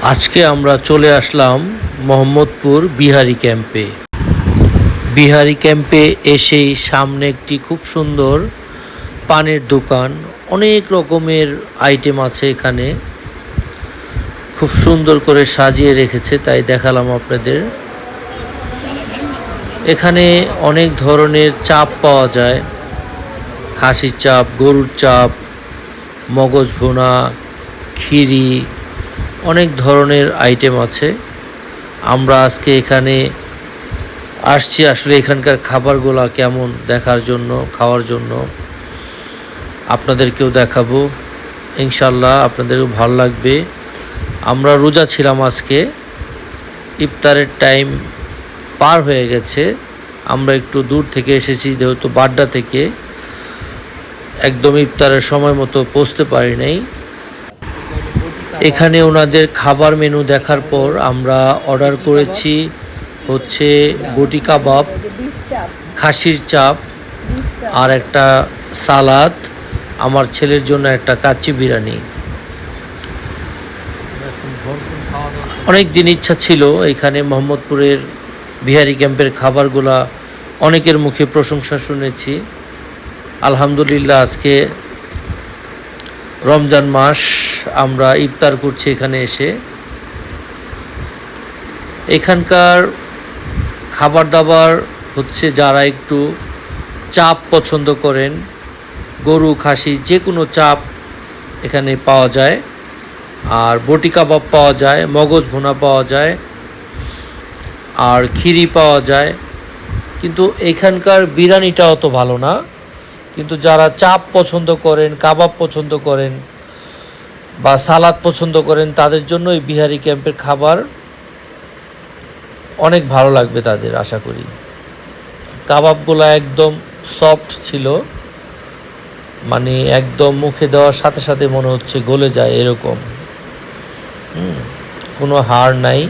আজকে আমরা চলে আসলাম মোহাম্মদপুর বিহারি ক্যাম্পে। বিহারি ক্যাম্পে এসেই সামনে একটি খুব সুন্দর পানের দোকান, অনেক রকমের আইটেম আছে এখানে, খুব সুন্দর করে সাজিয়ে রেখেছে, তাই দেখালাম আপনাদের। এখানে অনেক ধরনের চাপ পাওয়া যায়, খাসির চাপ, গরুর চাপ, মগজ ভুনা, খিরি, অনেক ধরনের আইটেম আছে। আমরা আজকে এখানে আসছি আসলে এখানকার খাবারগুলো কেমন দেখার জন্য, খাওয়ার জন্য। আপনাদেরকেও দেখাবো, ইনশাল্লাহ আপনাদেরও ভালো লাগবে। আমরা রোজা ছিলাম আজকে, ইফতারের টাইম পার হয়ে গেছে। আমরা একটু দূর থেকে এসেছি, যেহেতু বাড্ডা থেকে, একদম ইফতারের সময় মতো পৌঁছতে পারি নাই। এখানে ওনাদের খাবার মেনু দেখার পর আমরা অর্ডার করেছি হচ্ছে বটি কাবাব, খাসির চাপ, আর একটা সালাদ, আমার ছেলের জন্য একটা কাচ্চি বিরিয়ানি। অনেক দিন ইচ্ছা ছিল এখানে মোহাম্মদপুরের বিহারি ক্যাম্পের খাবারগুলা, অনেকের মুখে প্রশংসা শুনেছি। আলহামদুলিল্লাহ আজকে রমজান মাস, আমরা ইফতার করছি এখানে এসে। এখানকার খাবার দাবার হচ্ছে, যারা একটু চাপ পছন্দ করেন, গরু খাসি যে কোনো চাপ এখানে পাওয়া যায়, আর বটি কাবাব পাওয়া যায়, মগজ ভুনা পাওয়া যায়, আর খিরি পাওয়া যায়। কিন্তু এখানকার বিরিয়ানিটা অত ভালো না, কিন্তু যারা চাপ পছন্দ করেন, কাবাব পছন্দ করেন বা সালাদ পছন্দ করেন, তাদের জন্য এই বিহারি ক্যাম্পের খাবার অনেক ভালো লাগবে তাদের, আশা করি। কাবাবগুলো একদম সফট ছিল, মানে একদম মুখে দেওয়ার সাথে সাথে মনে হচ্ছে গলে যায় এরকম, কোনো হাড় নাই।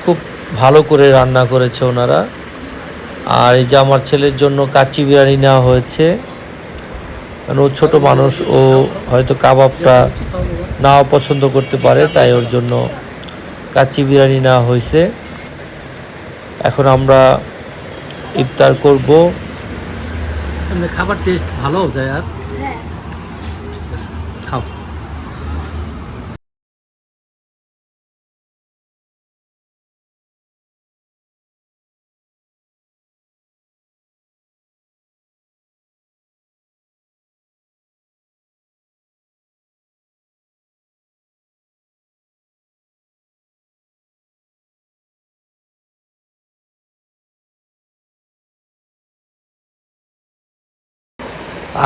খুব ভালো করে রান্না করেছে ওনারা। আর এই যে আমার ছেলের জন্য কাচ্চি বিরিয়ানি নেওয়া হয়েছে, কারণ ও ছোটো মানুষ, ও হয়তো কাবাবটা নাও পছন্দ করতে পারে, তাই ওর জন্য কাচ্চি বিরিয়ানি নেওয়া হয়েছে। এখন আমরা ইফতার করব। খাবার টেস্ট ভালো যায়, আর খাও।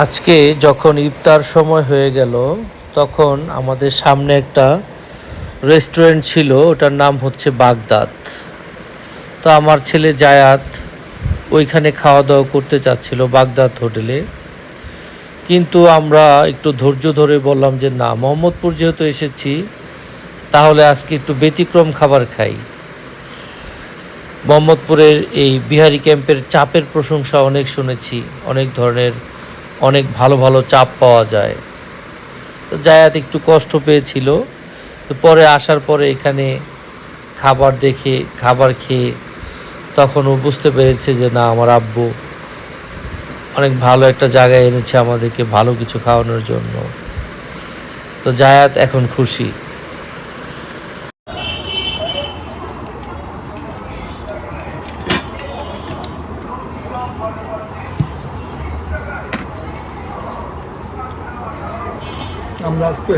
আজকে যখন ইফতার সময় হয়ে গেল, তখন আমাদের সামনে একটা রেস্টুরেন্ট ছিল, ওটার নাম হচ্ছে বাগদাদ। তো আমার ছেলে জায়াত ওইখানে খাওয়া দাওয়া করতে চাচ্ছিল বাগদাদ হোটেলে, কিন্তু আমরা একটু ধৈর্য ধরে বললাম যে না, মোহাম্মদপুর যেহেতু এসেছি, তাহলে আজকে একটু ব্যতিক্রম খাবার খাই। মোহাম্মদপুরের এই বিহারি ক্যাম্পের চাপের প্রশংসা অনেক শুনেছি, অনেক ধরনের অনেক ভালো ভালো চাপ পাওয়া যায়। তো জায়াত একটু কষ্ট পেয়েছিল, তো পরে আসার পরে এখানে খাবার দেখে, খাবার খেয়ে তখন ও বুঝতে পেরেছে যে না, আমার আব্বু অনেক ভালো একটা জায়গায় এনেছে আমাদেরকে ভালো কিছু খাওয়ানোর জন্য। তো জায়াত এখন খুশি। আমরা আজকে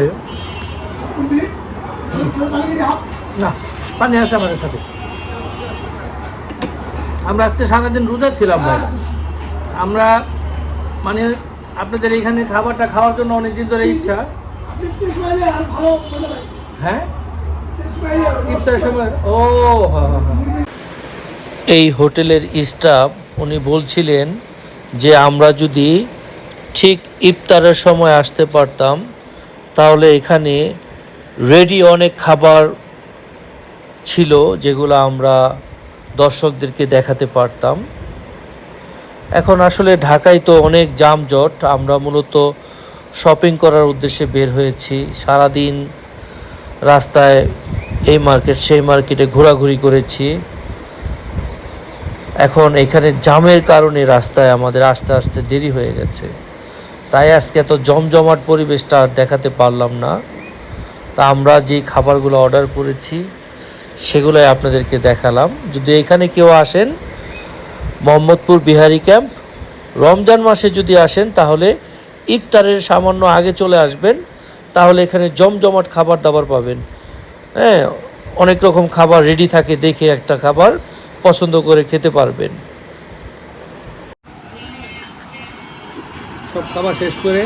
না, পানি আছে আমাদের সাথে। আমরা আজকে সারাদিন রোজা ছিলাম ভাই। আমরা মানে আপনাদের এখানে খাবারটা খাওয়ার জন্য অনেকদিন ধরে ইচ্ছা। হ্যাঁ, ইফতারের সময়। ও এই হোটেলের স্টাফ উনি বলছিলেন যে আমরা যদি ঠিক ইফতারের সময় আসতে পারতাম, তাহলে এখানে রেডি অনেক খাবার ছিল, যেগুলো আমরা দর্শকদেরকে দেখাতে পারতাম। এখন আসলে ঢাকায় তো অনেক যানজট, আমরা মূলত শপিং করার উদ্দেশ্যে বের হয়েছি। সারাদিন রাস্তায় এই মার্কেট সেই মার্কেটে ঘোরাঘুরি করেছি। এখন এখানে জামের কারণে রাস্তায় আমাদের আস্তে আস্তে দেরি হয়ে গেছে, তাই আজকে এত জমজমাট পরিবেশটা আর দেখাতে পারলাম না। তা আমরা যে খাবারগুলো অর্ডার করেছি সেগুলোই আপনাদেরকে দেখালাম। যদি এখানে কেউ আসেন, মোহাম্মদপুর বিহারি ক্যাম্প, রমজান মাসে যদি আসেন তাহলে ইফতারের সামান্য আগে চলে আসবেন, তাহলে এখানে জমজমাট খাবার দাবার পাবেন। হ্যাঁ, অনেক রকম খাবার রেডি থাকে, দেখে একটা খাবার পছন্দ করে খেতে পারবেন। সব খাবার শেষ করে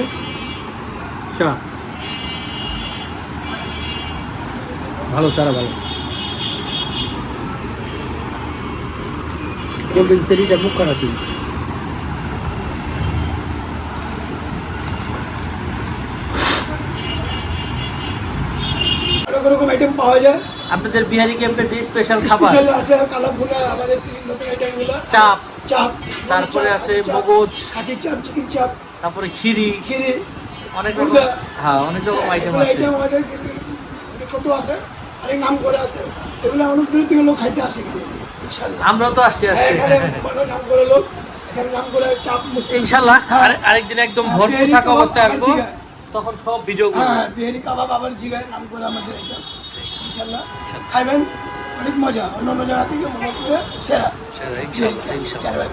চা, ভালো চারা ভালো, কোল্ড ড্রিঙ্কসের এটা মুখ খারাপ। রকম আইটেম পাওয়া যায় আপনাদের বিহারি ক্যাম্পের যে স্পেশাল খাবার স্পেশাল আছে কালা ভুনা, আমাদের নতুন আইটেমগুলো চাপ, চাপ, তারপরে আছে মগজ, খাসির চাপ, চিকেন চাপ, তারপরে খিরি, খিরি, অনেক রকম, হ্যাঁ অনেক রকম আইটেম আছে। আইটেম আমাদের কত আছে, অনেক নাম করে আছে, এগুলো অনেক দূর থেকে লোক খাইতে আসে এখানে ইনশাআল্লাহ। আমরাও তো আসছি আজকে, এখানে বড় নাম করে লোক, এখানে নাম করে চাপ ইনশাআল্লাহ। আরেকদিন একদম ভরপুর থাকা অবস্থায় আসবো, তখন সব ভিডিও করব। হ্যাঁ, বিহারি কাবাব আবার জিগায় নাম করে আমাদের এটা ইনশাআল্লাহ খাইবেন, অনেক মজা, অন্য অন্য জায়গা থেকে মনে করে সেরা ইনশাআল্লাহ।